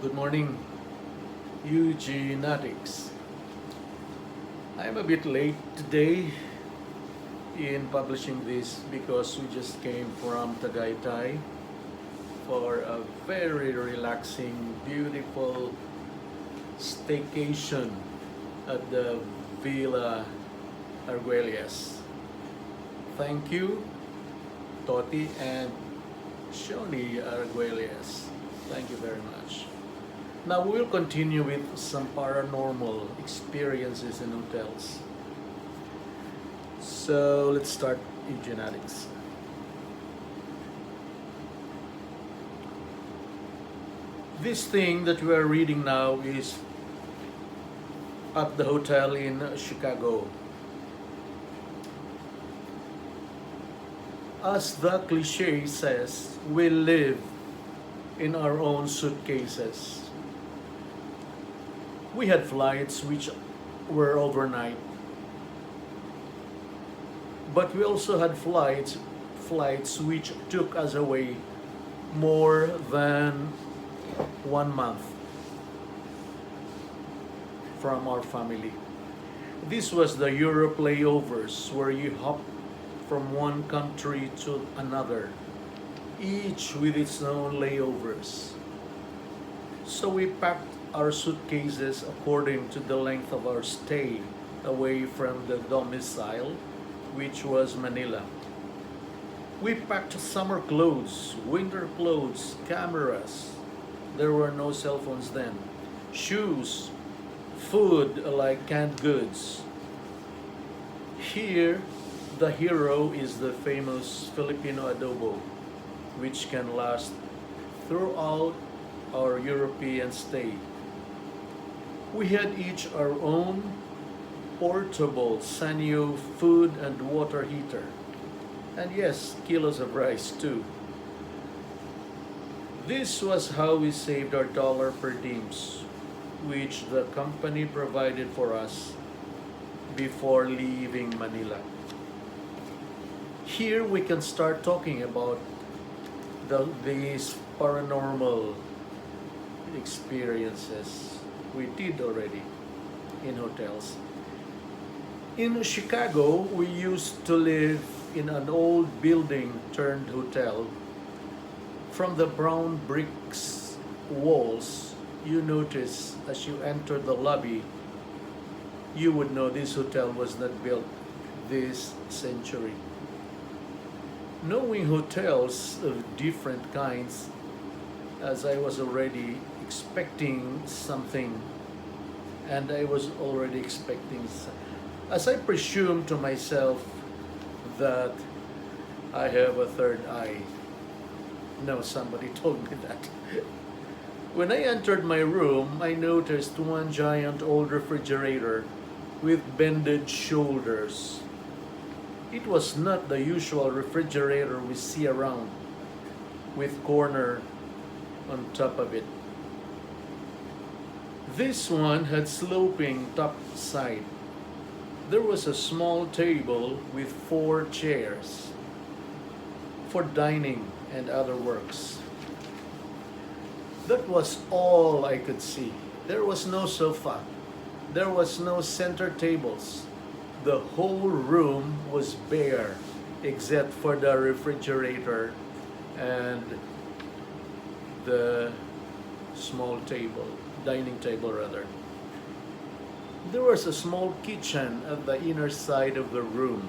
Good morning, Eugenetics. I'm a bit late today in publishing this because we just came from Tagaytay for a very relaxing, beautiful staycation at the Villa Arguelles. Thank you, Toti and Shoni Arguelles. Thank you very much. Now we'll continue with some paranormal experiences in hotels. So let's start eugenics. This thing that we are reading now is at the hotel in Chicago. As the cliche says, we live in our own suitcases. We had flights which were overnight, but we also had flights which took us away more than 1 month from our family. This was the Europe layovers where you hop from one country to another, each with its own layovers. So we packed our suitcases according to the length of our stay away from the domicile, which was Manila. We packed summer clothes, winter clothes, cameras. There were no cell phones then. Shoes, food like canned goods. Here, the hero is the famous Filipino adobo, which can last throughout our European stay. We had each our own portable Sanyo food and water heater. And yes, kilos of rice too. This was how we saved our dollar per diems, which the company provided for us before leaving Manila. Here we can start talking about these paranormal experiences we did already in hotels. In Chicago, we used to live in an old building turned hotel. From the brown bricks walls, you notice as you enter the lobby, you would know this hotel was not built this century. Knowing hotels of different kinds, as I was already expecting something, and I was already expecting, as I presumed to myself that I have a third eye. No, somebody told me that. When I entered my room, I noticed one giant old refrigerator with bended shoulders. It was not the usual refrigerator we see around, with corner on top of it. This one had sloping top side. There was a small table with 4 chairs for dining and other works. That was all I could see. There was no sofa. There was no center tables. The whole room was bare except for the refrigerator and the small table, dining table rather. There was a small kitchen at the inner side of the room.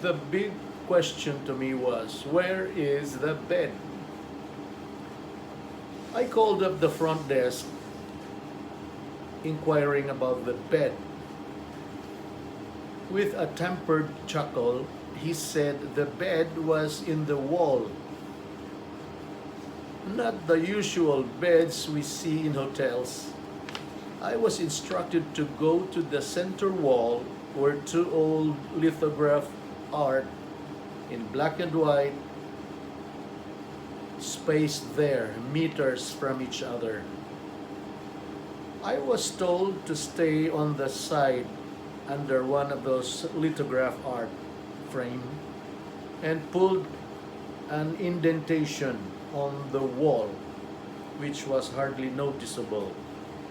The big question to me was, where is the bed? I called up the front desk inquiring about the bed. With a tempered chuckle, he said the bed was in the wall. Not the usual beds we see in hotels. I was instructed to go to the center wall where 2 old lithograph art in black and white spaced there, meters from each other. I was told to stay on the side under one of those lithograph art frame and pulled an indentation on the wall which was hardly noticeable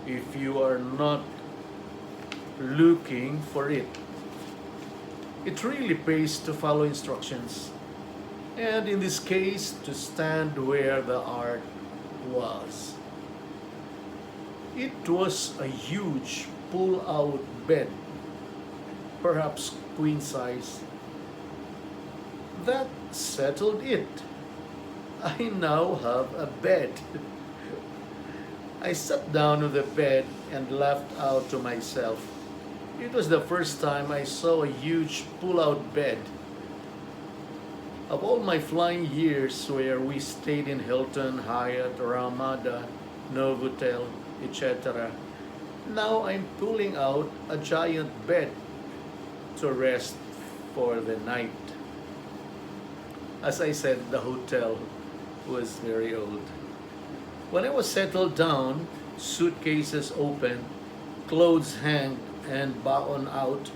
if you are not looking for it. It really pays to follow instructions, and in this case, to stand where the art was. It was a huge pull-out bed, perhaps queen size. That settled it. I now have a bed. I sat down on the bed and laughed out to myself. It was the first time I saw a huge pull-out bed. Of all my flying years where we stayed in Hilton, Hyatt, Ramada, Novotel, etc., now I'm pulling out a giant bed to rest for the night. As I said, the hotel was very old. When I was settled down, suitcases open, clothes hanged and bound out,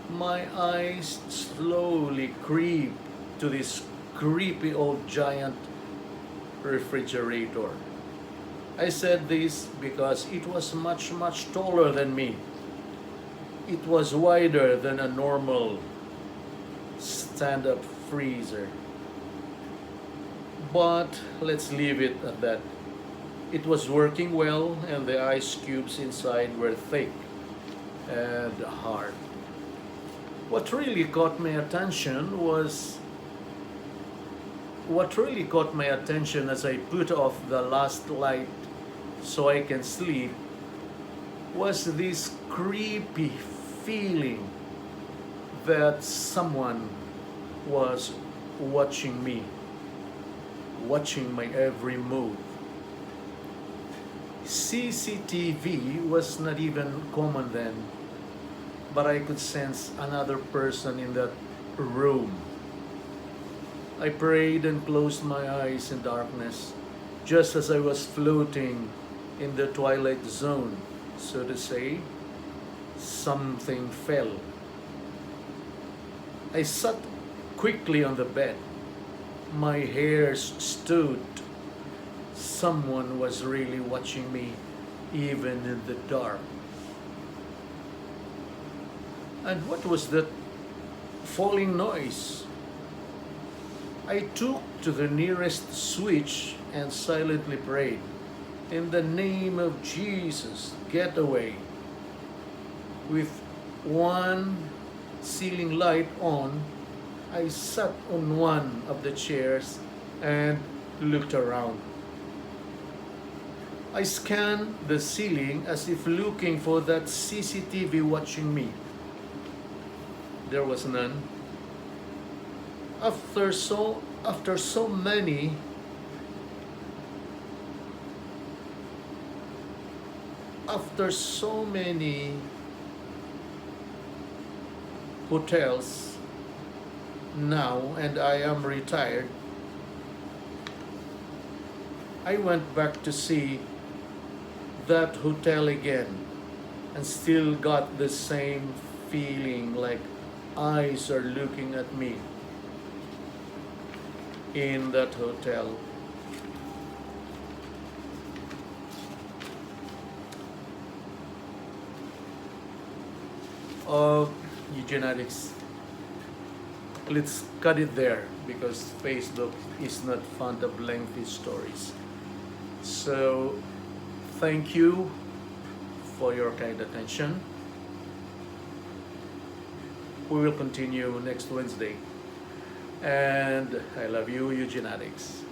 my eyes slowly creep to this creepy old giant refrigerator. I said this because it was much, much taller than me. It was wider than a normal stand-up freezer. But let's leave it at that. It was working well, and the ice cubes inside were thick and hard. What really caught my attention was what really caught my attention as I put off the last light so I can sleep was this creepy feeling that someone was watching me, watching my every move. CCTV was not even common then, but I could sense another person in that room. I prayed and closed my eyes in darkness, just as I was floating in the twilight zone, so to say. Something fell. I sat quickly on the bed. My hairs stood. Someone was really watching me, even in the dark. And what was that falling noise? I took to the nearest switch and silently prayed, "In the name of Jesus, get away." With one ceiling light on, I sat on one of the chairs and looked around. I scanned the ceiling as if looking for that CCTV watching me. There was none. After so many after so many hotels now, and I am retired, I went back to see that hotel again and still got the same feeling, like eyes are looking at me in that hotel. Of eugenics. Let's cut it there because Facebook is not fond of lengthy stories. So, thank you for your kind attention. We will continue next Wednesday. And I love you, Eugenetics.